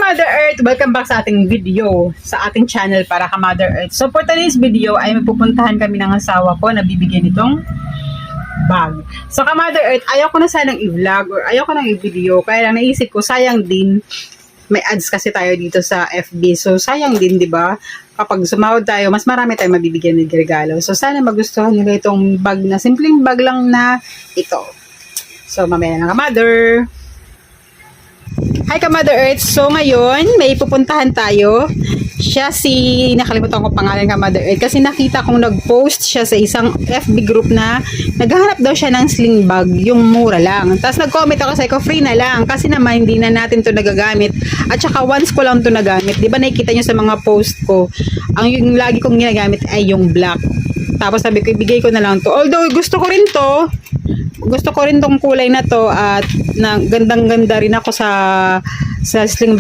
Mother Earth! Welcome back sa ating video, sa ating channel para ka Mother Earth. So for today's video ay mapupuntahan kami ng asawa ko na bibigyan itong bag. So ka Mother Earth, ayaw ko na sanang i-vlog or ayaw ko nang i-video, kaya lang naisip ko sayang din, may ads kasi tayo dito sa FB. So sayang din, 'di ba? Kapag sumahod tayo, mas marami tayong mabibigyan ng regalo. So sana magustuhan nila itong bag na simpleng bag lang na ito. So mamaya na ka Mother. Hi ka Mother Earth. So ngayon, may pupuntahan tayo. Siya si, nakalimutan ko pangalan ka Mother Earth, kasi nakita kong nag-post siya sa isang FB group na naghahanap daw siya ng sling bag, yung mura lang. Tapos nag-comment ako sa ko, free na lang, kasi naman hindi na natin to nagagamit. At saka once ko lang to nagamit. Di ba nakikita nyo sa mga post ko, ang yung lagi kong ginagamit ay yung black. Tapos sabi ko, ibigay ko na lang to. Although gusto ko rin to, gusto ko rin tong kulay na to, at gandang-ganda rin ako sa sling bag